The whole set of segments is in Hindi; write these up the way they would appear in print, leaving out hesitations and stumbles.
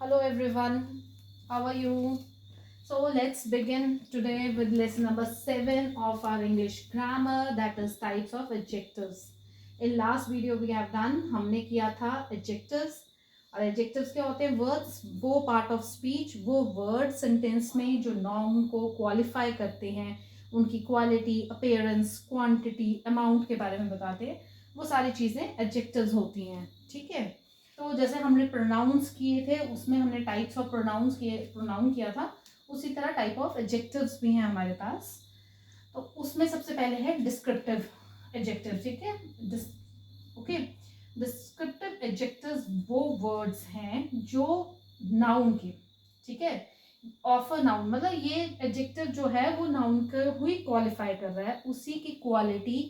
Hello everyone, how are you? So let's begin today with lesson number 7 of our English grammar, that is types of adjectives. In last video we have done, हमने किया था adjectives. और adjectives क्या होते हैं? Words, वो part of speech, वो word sentence में जो noun को qualify करते हैं, उनकी quality, appearance, quantity, amount के बारे में बताते हैं, वो सारी चीज़ें adjectives होती हैं. ठीक है. तो जैसे हमने प्रोनाउंस किए थे, उसमें हमने टाइप्स ऑफ प्रोनाउन किया था, उसी तरह टाइप ऑफ एडजेक्टिव्स भी हैं हमारे पास. तो उसमें सबसे पहले है डिस्क्रिप्टिव एडजेक्टिव. ठीक है. ओके. डिस्क्रिप्टिव एडजेक्टिव्स वो वर्ड्स हैं जो नाउन के, ठीक है, ऑफ अ नाउन, मतलब ये एडजेक्टिव जो है वो नाउन को ही क्वालिफाई कर रहा है, उसी की क्वालिटी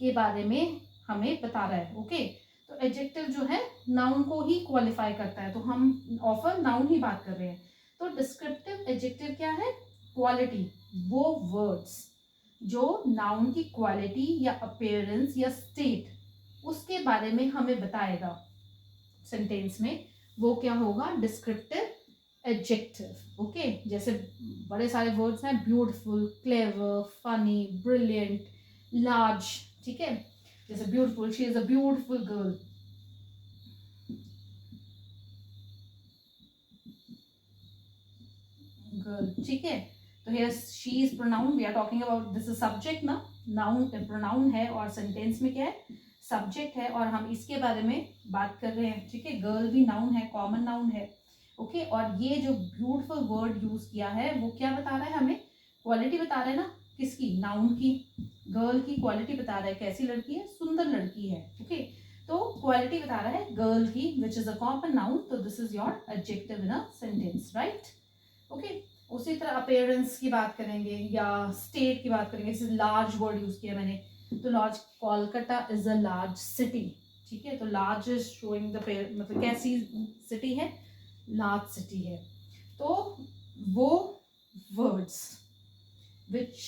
के बारे में हमें बता रहा है. ओके. तो एडजेक्टिव जो है नाउन को ही क्वालिफाई करता है, तो हम ऑफर नाउन ही बात कर रहे हैं. तो डिस्क्रिप्टिव एडजेक्टिव क्या है? क्वालिटी. वो वर्ड्स जो नाउन की क्वालिटी या अपीयरेंस या स्टेट उसके बारे में हमें बताएगा सेंटेंस में, वो क्या होगा? Descriptive adjective. ओके. जैसे बड़े सारे वर्ड्स हैं, beautiful, clever, funny, brilliant, large. ठीक है. जैसे beautiful, she is a beautiful girl. ठीक है. तो here she is pronoun, we are talking about, this is subject ना, नाउन प्रोनाउन है और सेंटेंस में क्या है? सब्जेक्ट है, और हम इसके बारे में बात कर रहे हैं. ठीक है. गर्ल भी नाउन है, कॉमन नाउन है. ओके. और ये जो ब्यूटीफुल वर्ड यूज किया है वो क्या बता रहा है हमें? क्वालिटी बता रहा है ना. किसकी? नाउन की. गर्ल की क्वालिटी बता रहा है, कैसी लड़की है? सुंदर लड़की है. ओके. तो क्वालिटी बता रहा है गर्ल की, which is a common noun. तो this is your adjective in a sentence, right? Okay. उसी तरह अपेयरेंस की बात करेंगे या स्टेट की बात करेंगे. जैसे लार्ज वर्ड यूज किया मैंने, तो large, Kolkata is a large city. ठीक है. तो लार्ज इज शोइंग द, मतलब कैसी सिटी है? लार्ज सिटी है. तो वो words which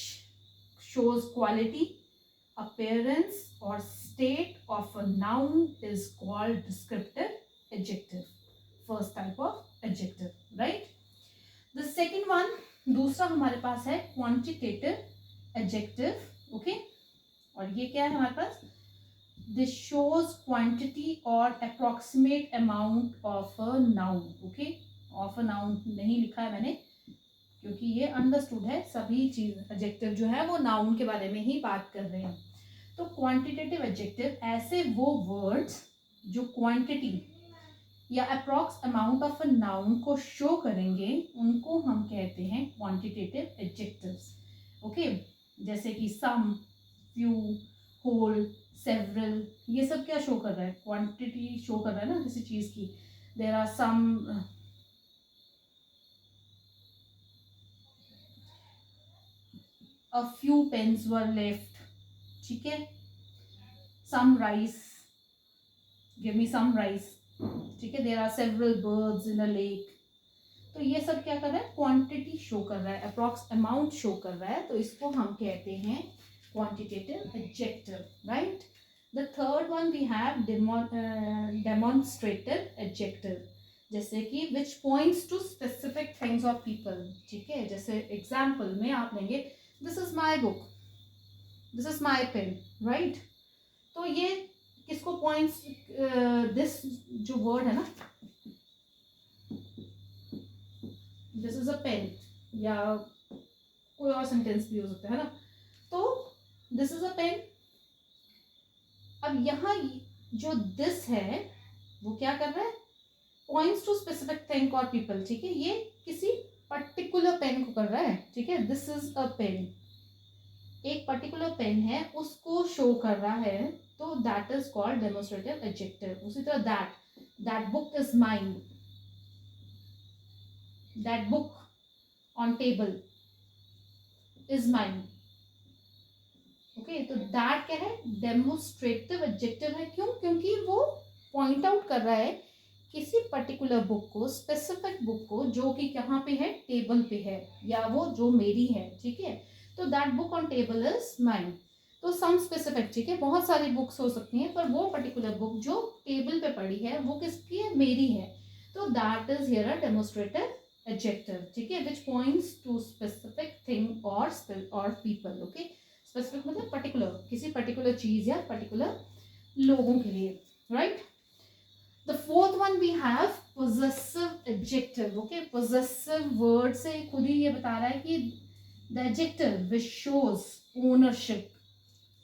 shows quality, appearance or state of a noun is called descriptive adjective. First type of adjective, right? The second one, दूसरा हमारे पास है quantitative adjective. Okay. और ये क्या है हमारे पास? This shows quantity or approximate amount of a noun. Okay. Of a noun नहीं लिखा है मैंने, क्योंकि ये अंडरस्टूड है, सभी चीज एडजेक्टिव जो है वो नाउन के बारे में ही बात कर रहे हैं. तो क्वांटिटेटिव एडजेक्टिव ऐसे वो वर्ड्स जो क्वांटिटी या approx amount of a noun को शो करेंगे, उनको हम कहते हैं क्वांटिटेटिव एडजेक्टिव्स. ओके. जैसे कि सम, फ्यू, होल, सेवरल, ये सब क्या शो कर रहा है? क्वांटिटी शो कर रहा है ना किसी चीज की. There are some, a few pens were left. ठीक है. some rice, give me some rice. ठीक है. there are several birds in a lake. तो ये सब क्या कर रहा है? क्वांटिटी शो कर रहा है, अप्रॉक्स अमाउंट शो कर रहा है, तो इसको हम कहते हैं quantitative adjective, right? The third one we have demonstrative adjective. जैसे कि which points to specific things of people. ठीक है. जैसे एग्जाम्पल में आप लेंगे, this is my book, this is my pen, right? तो ये किसको पॉइंट्स, दिस जो वर्ड है ना, दिस इज अ पेन, या कोई और सेंटेंस भी हो सकता है ना. तो दिस इज अ पेन. अब यहाँ जो दिस है वो क्या कर रहा है? पॉइंट्स टू स्पेसिफिक थिंग और पीपल. ठीक है. ये किसी पर्टिकुलर पेन को कर रहा है. ठीक है. दिस इज अ पेन, एक पर्टिकुलर पेन है, उसको शो कर रहा है, तो that is called demonstrative adjective. उसी तरह that book is mine, that book on table is mine. Okay. तो दैट क्या है? डेमोन्स्ट्रेटिव एडजेक्टिव है. क्यों? क्योंकि वो पॉइंट आउट कर रहा है किसी पर्टिकुलर बुक को, स्पेसिफिक बुक को, जो कि कहाँ पे है? टेबल पे है, या वो जो मेरी है. ठीक है. तो that book on table is mine. तो सम स्पेसिफिक. ठीक है. बहुत सारी बुक्स हो सकती हैं, पर वो पर्टिकुलर बुक जो टेबल पे पड़ी है वो किसकी है? मेरी है. तो that is here a demonstrative adjective, ठीक है, which points to specific thing और पीपल, ओके। स्पेसिफिक मतलब पर्टिकुलर, किसी पर्टिकुलर चीज या पर्टिकुलर लोगों के लिए, right. The fourth one we have possessive adjective, okay. Possessive word से खुद ही ये बता रहा है कि the adjective which shows ownership,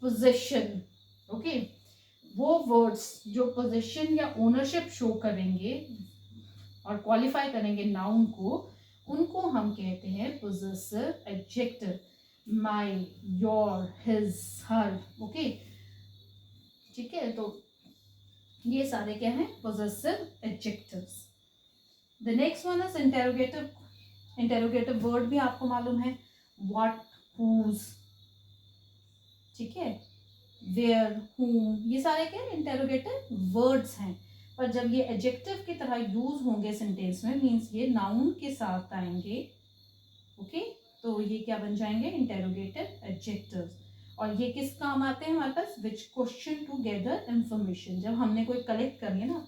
possession, okay. वो वर्ड्स जो पोजेशन या ओनरशिप शो करेंगे और क्वालिफाई करेंगे नाउन को, उनको हम कहते हैं possessive adjective. My, your, his, her, okay, ठीक है। तो ये सारे क्या हैं, possessive adjectives. The next one is interrogative. Interrogative word भी आपको मालूम है, व्हाट, हुज, ठीक है, वेयर, whom, ये सारे क्या इंटेरोगेटिव वर्ड्स हैं। पर जब ये एडजेक्टिव की तरह यूज होंगे सेंटेंस में, मीन्स ये नाउन के साथ आएंगे, ओके, तो ये क्या बन जाएंगे, इंटेरोगेटिव एडजेक्टिव्स। और ये किस काम आते हैं हमारे पास, which question to gather information. जब हमने कोई कलेक्ट करनी है ना,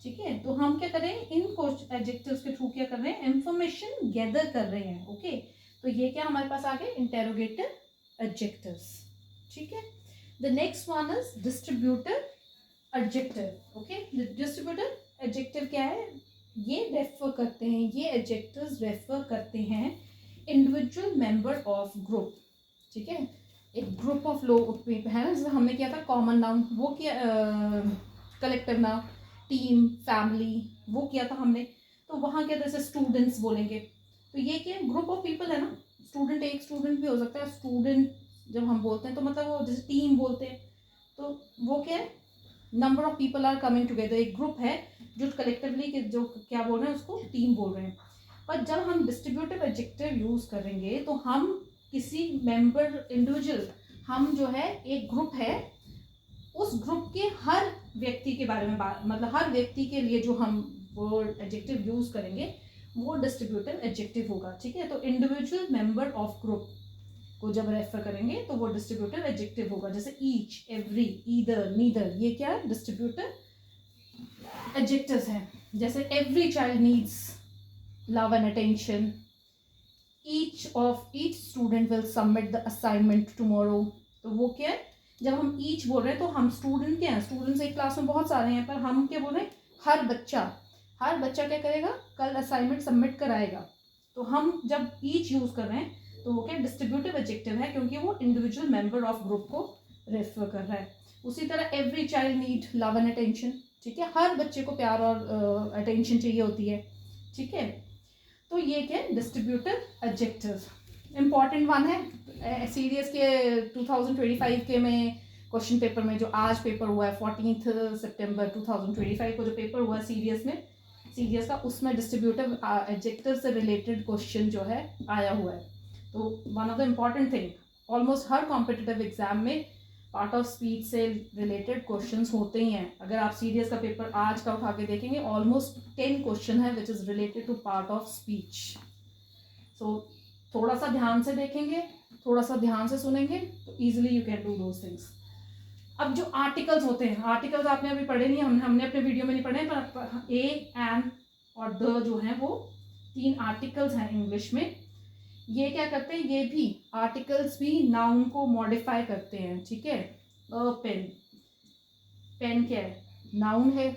ठीक है, तो हम क्या कर रहे हैं, इन एडजेक्टिव्स के थ्रू क्या कर रहे हैं, इंफॉर्मेशन गैदर कर रहे हैं, ओके। तो ये क्या हमारे पास आ गए, इंटेरोगेटिव एडजेक्टिव्स, ठीक है। The next one is distributive adjective, okay. Distributive adjective क्या है, ये रेफर करते हैं, ये एडजेक्टिव्स रेफर करते हैं इंडिविजुअल मेंबर ऑफ ग्रुप, ठीक है। एक ग्रुप ऑफ लोग है ना, जैसे हमने किया था कॉमन नाउन, वो किया कलेक्टिव नाउन, टीम, फैमिली, वो किया था हमने। तो वहाँ क्या, जैसे स्टूडेंट्स बोलेंगे, तो ये क्या ग्रुप ऑफ पीपल है ना, स्टूडेंट, एक स्टूडेंट भी हो सकता है। स्टूडेंट जब हम बोलते हैं तो मतलब वो जैसे टीम बोलते हैं, तो वो क्या है, number of people are coming together, एक ग्रुप है जो कलेक्टिवली जो क्या बोल रहे हैं उसको टीम बोल रहे हैं। पर जब हम डिस्ट्रीब्यूटिव एडजेक्टिव यूज करेंगे तो हम किसी मेंबर, इंडिविजुअल, हम जो है एक ग्रुप है, उस ग्रुप के हर व्यक्ति के बारे में बात, मतलब हर व्यक्ति के लिए जो हम वो एडजेक्टिव यूज करेंगे वो डिस्ट्रीब्यूटिव एडजेक्टिव होगा, ठीक है। तो इंडिविजुअल मेंबर ऑफ ग्रुप को जब रेफर करेंगे तो वो डिस्ट्रीब्यूटिव एडजेक्टिव होगा। जैसे ईच, एवरी, ईदर, नीदर, ये क्या है, डिस्ट्रीब्यूटिव एडजेक्टिव्स हैं। जैसे every child needs love and attention, each student will submit the assignment tomorrow, तो वो क्या है, जब हम ईच बोल रहे हैं तो हम स्टूडेंट क्या है, स्टूडेंट्स एक क्लास में बहुत सारे हैं, पर हम क्या बोल रहे हैं, हर बच्चा क्या करेगा, कल असाइनमेंट सबमिट कराएगा। तो हम जब ईच यूज कर रहे हैं तो वो क्या डिस्ट्रीब्यूटिव एडजेक्टिव है, क्योंकि वो इंडिविजुअल मेंबर ऑफ ग्रुप को रेफर कर रहा है। उसी तरह every child need love and attention, ठीक है, हर बच्चे को प्यार और अटेंशन चाहिए होती है, ठीक है। तो ये क्या डिस्ट्रीब्यूटिव एडजेक्टिव इंपॉर्टेंट वन है। सीडीएस के 2025 के में क्वेश्चन पेपर में, जो आज पेपर हुआ है 14 सितंबर 2025 को जो पेपर हुआ है सीडीएस का, उसमें डिस्ट्रीब्यूटिव एडजेक्टिव से रिलेटेड क्वेश्चन जो है आया हुआ है। तो one of the important thing, almost her competitive exam में पार्ट ऑफ स्पीच से रिलेटेड क्वेश्चंस होते ही हैं। अगर आप सीडीएस का पेपर आज का उठा के देखेंगे, ऑलमोस्ट 10 क्वेश्चन है which is related to part of speech. So थोड़ा सा ध्यान से देखेंगे, थोड़ा सा ध्यान से सुनेंगे, तो easily you can do those things. अब जो आर्टिकल्स होते हैं, आर्टिकल्स आपने अभी पढ़े नहीं, हमने अपने वीडियो में नहीं पढ़े, पर ए, एन और द जो है वो 3 आर्टिकल्स हैं इंग्लिश में। ये क्या करते हैं, ये भी आर्टिकल्स भी नाउन को मॉडिफाई करते हैं, ठीक है। पेन, पेन क्या है, नाउन है।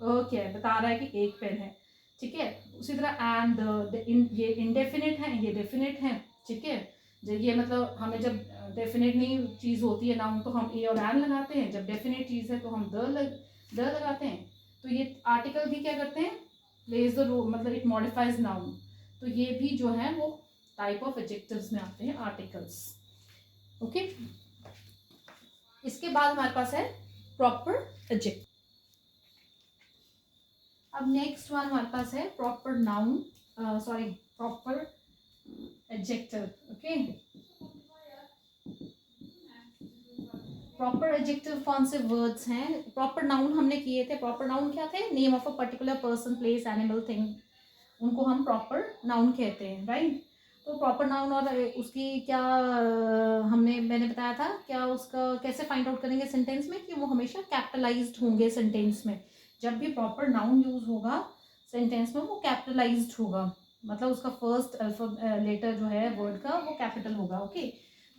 क्या है, बता रहा है कि एक पेन है, ठीक है। उसी तरह एंड, ये इनडेफिनिट है, ये डेफिनेट है, ठीक है। ये मतलब हमें जब डेफिनेट नहीं चीज़ होती है नाउन तो हम ए और एन लगाते हैं, जब डेफिनेट चीज़ है तो हम द लगाते हैं। तो ये आर्टिकल भी क्या करते हैं, प्लेज द रोल, मतलब इट मॉडिफाइज नाउन। तो ये भी जो है वो टाइप ऑफ एडजेक्टिव्स में आते हैं, आर्टिकल्स, ओके। इसके बाद हमारे पास है प्रॉपर एडजेक्टिव। अब नेक्स्ट वन हमारे पास है proper noun, proper adjective, okay. Proper adjective कौन से वर्ड्स हैं, प्रॉपर नाउन हमने किए थे। प्रॉपर नाउन क्या थे, name of a particular person, place, animal, thing, उनको हम प्रॉपर नाउन कहते हैं, राइट। तो प्रॉपर नाउन और उसकी क्या मैंने बताया था क्या, उसका कैसे फाइंड आउट करेंगे सेंटेंस में, कि वो हमेशा कैपिटलाइज्ड होंगे सेंटेंस में। जब भी प्रॉपर नाउन यूज होगा सेंटेंस में वो कैपिटलाइज्ड होगा, मतलब उसका फर्स्ट लेटर जो है वर्ड का वो कैपिटल होगा। ओके,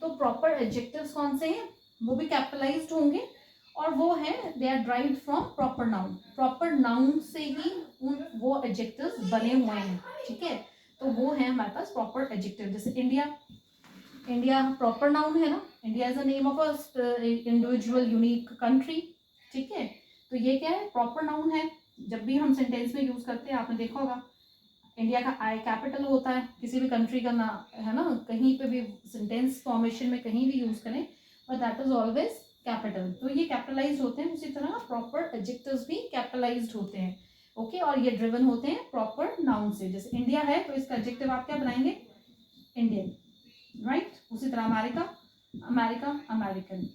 तो प्रॉपर एडजेक्टिव्स कौन से हैं, वो भी कैपिटलाइज्ड होंगे और वो है they are derived from proper noun. Proper noun से ही वो एडजेक्टिव्स बने हुए हैं, ठीक है। तो वो है हमारे पास प्रॉपर एडजेक्टिव। जैसे इंडिया, इंडिया प्रॉपर नाउन है ना, India is the name of a individual unique country, ठीक है। तो ये क्या है, प्रॉपर नाउन है। जब भी हम सेंटेंस में यूज करते हैं आपने देखा होगा इंडिया का आई कैपिटल होता है, किसी भी कंट्री का ना, है ना, कहीं पे भी सेंटेंस फॉर्मेशन में कहीं भी यूज करें but that is always capital. तो ये कैपिटलाइज होते हैं, उसी तरह प्रॉपर एडजेक्टिव्स भी कैपिटलाइज्ड होते हैं। ओके, और ये ड्रिवन होते हैं प्रॉपर नाउन से। जैसे इंडिया है तो इसका एडजेक्टिव आप क्या बनाएंगे, इंडियन, राइट। उसी तरह अमेरिका, अमेरिका, अमेरिकन।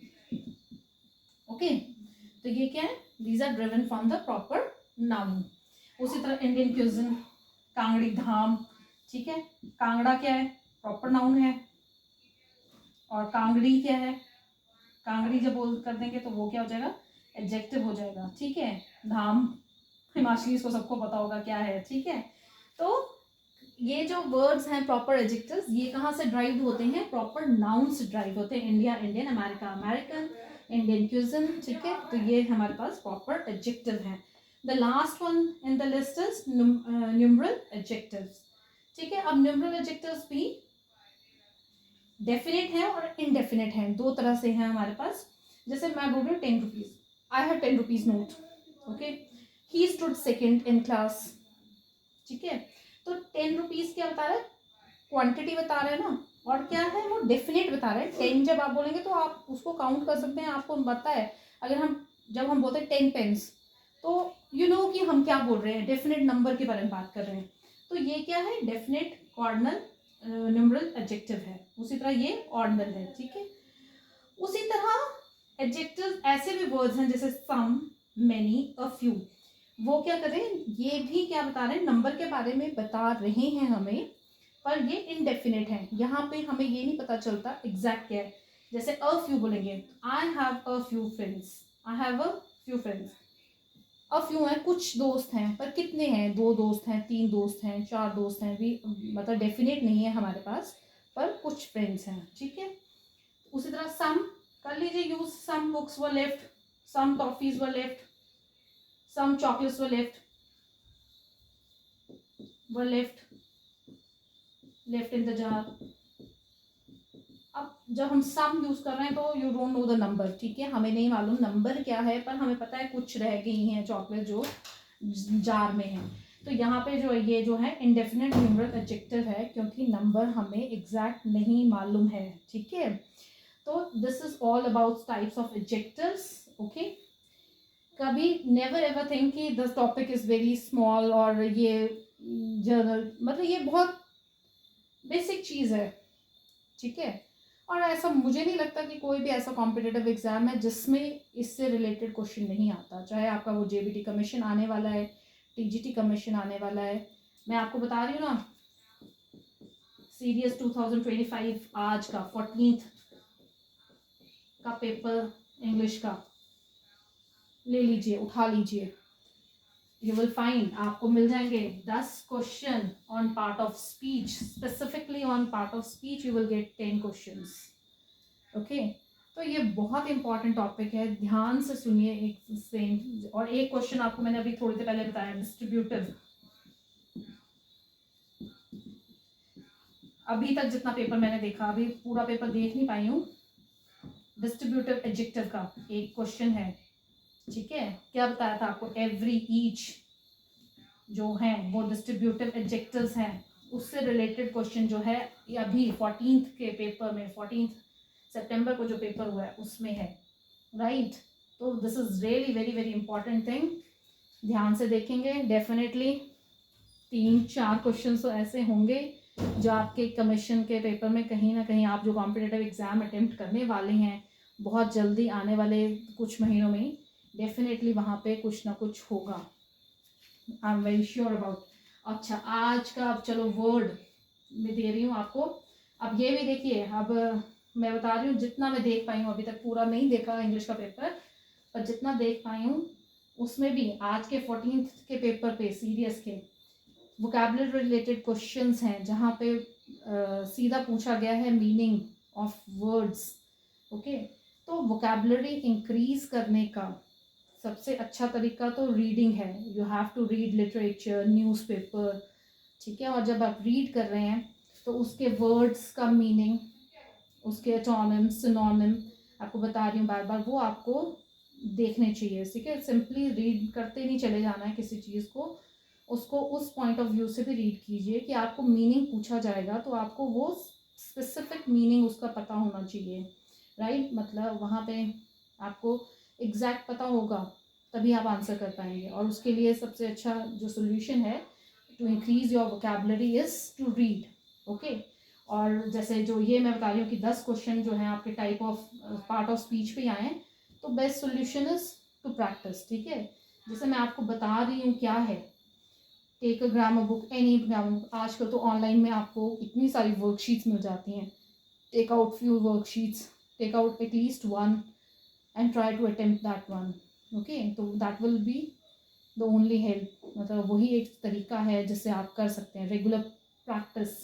ओके, तो ये क्या है, these are driven from the proper noun. उसी तरह इंडियन क्यूजिन, कांगड़ी धाम, ठीक है। कांगड़ा क्या है, प्रॉपर नाउन है, और कांगड़ी क्या है, कांगड़ी जब बोल कर देंगे तो वो क्या हो जाएगा, एडजेक्टिव हो जाएगा, ठीक है। धाम हिमाचली को सबको पता होगा क्या है, ठीक है। तो ये जो वर्ड्स हैं प्रॉपर एडजेक्टिव्स, ये कहाँ से ड्राइव होते हैं, प्रॉपर नाउन से ड्राइव होते हैं। India Indian, America American, Indian cuisine, ठीक है। तो ये हमारे पास प्रॉपर एडजेक्टिव है। The last one in the list is numeral adjectives, ठीक है। अब न्यूमरल एडजेक्टिव्स भी डेफिनेट है और इनडेफिनेट है, दो तरह से है हमारे पास। जैसे मैं बोल रही हूँ 10 rupees, I have 10 rupees note, okay. He stood second in class, ठीक है। तो 10 रुपीज क्या बता रहा है, क्वांटिटी बता रहे हैं ना, और क्या है वो डेफिनेट बता रहे हैं। 10 जब आप बोलेंगे तो आप उसको काउंट कर सकते हैं, आपको पता है। अगर हम जब हम बोलते हैं 10 पेन्स, तो यू नो कि हम क्या बोल रहे हैं, डेफिनेट नंबर के बारे में बात कर रहे हैं। तो ये क्या है, डेफिनेट ऑर्डिनल न्यूमरल एडजेक्टिव है। उसी तरह ये ऑर्डिनल है, ठीक है। उसी तरह एडजेक्टिव ऐसे भी वर्ड्स हैं जैसे सम, मेनी, अ फ्यू, वो क्या करें, ये भी क्या बता रहे हैं, नंबर के बारे में बता रहे हैं हमें, पर ये इनडेफिनेट है। यहाँ पे हमें ये नहीं पता चलता एग्जैक्ट क्या है। जैसे अ फ्यू बोलेंगे, I have a few friends, I have a few friends. A few है, कुछ दोस्त हैं, पर कितने हैं, 2 दोस्त हैं, 3 दोस्त हैं, 4 दोस्त हैं, भी मतलब डेफिनेट नहीं है हमारे पास, पर कुछ फ्रेंड्स हैं, ठीक है। उसी तरह सम कर लीजिए use, some books were left, some toffees were left, some chocolates were left, left in the jar. अब जब हम सम यूज कर रहे हैं तो you don't know the number, ठीक है, हमें नहीं मालूम नंबर क्या है, पर हमें पता है कुछ रह गई हैं चॉकलेट जो जार में है। तो यहाँ पे जो ये जो है इंडेफिनेट न्यूमरल एडजेक्टिव है, क्योंकि नंबर हमें एग्जैक्ट नहीं मालूम है, ठीक है। तो this is all about types of adjectives, okay. कभी नेवर एवर थिंक कि this topic is very small, और ये जर्नल मतलब ये बहुत बेसिक चीज़ है, ठीक है। और ऐसा मुझे नहीं लगता कि कोई भी ऐसा कॉम्पिटिटिव एग्जाम है जिसमें इससे रिलेटेड क्वेश्चन नहीं आता, चाहे आपका वो जेबीटी कमीशन आने वाला है, टीजीटी कमीशन आने वाला है। मैं आपको बता रही हूँ ना, सीडीएस 2025 आज का 14th का पेपर इंग्लिश का ले लीजिए, उठा लीजिए, यू विल फाइंड आपको मिल जाएंगे 10 question on part of speech, specifically on part of speech you will get 10 questions, okay. तो ये बहुत इंपॉर्टेंट टॉपिक है, ध्यान से सुनिए एक सेम। और एक क्वेश्चन आपको मैंने अभी थोड़ी देर पहले बताया, डिस्ट्रीब्यूटिव, अभी तक जितना पेपर मैंने देखा, अभी पूरा पेपर देख नहीं पाई हूँ, डिस्ट्रीब्यूटिव एडजेक्टिव का एक क्वेश्चन है, ठीक है। क्या बताया था आपको, एवरी, ईच जो है वो डिस्ट्रीब्यूटिव एडजेक्टिव्स हैं, उससे रिलेटेड क्वेश्चन जो है ये अभी 14th के पेपर में, 14th सितंबर को जो पेपर हुआ है उसमें है, राइट। तो this is really very very important thing, ध्यान से देखेंगे डेफिनेटली 3-4 क्वेश्चन तो ऐसे होंगे जो आपके कमीशन के पेपर में कहीं ना कहीं, आप जो कॉम्पिटिटिव एग्जाम अटेम्प्ट करने वाले हैं बहुत जल्दी आने वाले कुछ महीनों में, डेफिनेटली वहाँ पे कुछ ना कुछ होगा, I am very sure about. अच्छा, आज का अब चलो वर्ड मैं दे रही हूँ आपको। अब ये भी देखिए, अब मैं बता रही हूँ जितना मैं देख पाई हूँ, अभी तक पूरा नहीं देखा इंग्लिश का पेपर, पर जितना देख पाई हूँ उसमें भी आज के 14th के पेपर पे सीरियस के वोकैबुलरी रिलेटेड क्वेश्चंस हैं जहाँ पे सीधा पूछा गया है मीनिंग ऑफ वर्ड्स। ओके, तो वोकैबुलरी इंक्रीज करने का सबसे अच्छा तरीका तो रीडिंग है। You have to read literature, newspaper, ठीक है। और जब आप रीड कर रहे हैं तो उसके वर्ड्स का मीनिंग, उसके एटोनिम, सिनोनिम, आपको बता रही हूँ बार बार, वो आपको देखने चाहिए, ठीक है। सिंपली रीड करते नहीं चले जाना है किसी चीज़ को, उसको उस पॉइंट ऑफ व्यू से भी रीड कीजिए कि आपको मीनिंग पूछा जाएगा तो आपको वो स्पेसिफिक मीनिंग उसका पता होना चाहिए, राइट। मतलब वहाँ पे आपको एग्जैक्ट पता होगा तभी आप आंसर कर पाएंगे। और उसके लिए सबसे अच्छा जो सोल्यूशन है to increase your vocabulary is to read. Okay, और जैसे जो ये मैं बता रही हूँ कि 10 क्वेश्चन जो हैं आपके type of part of speech पे आए हैं, तो best solution is to practice, ठीक है। जैसे मैं आपको बता रही हूँ क्या है, take a grammar book, any grammar book. आजकल तो ऑनलाइन में आपको इतनी सारी वर्कशीट्स मिल जाती हैं। Take out few worksheets, take out at least one and try to attempt that one. Okay, तो that will be the only help. मतलब वही एक तरीका है जिससे आप कर सकते हैं। रेगुलर प्रैक्टिस,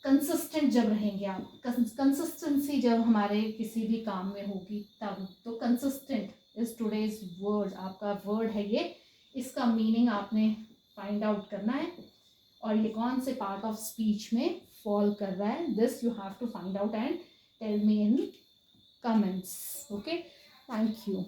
कंसिस्टेंट जब रहेंगे आप, कंसिस्टेंसी जब हमारे किसी भी काम में होगी तब। तो कंसिस्टेंट इज टुडेज वर्ड, आपका वर्ड है ये, इसका मीनिंग आपने फाइंड आउट करना है और ये कौन से पार्ट ऑफ स्पीच में फॉल कर रहा है, this you have to find out and tell me in comments. Okay, thank you.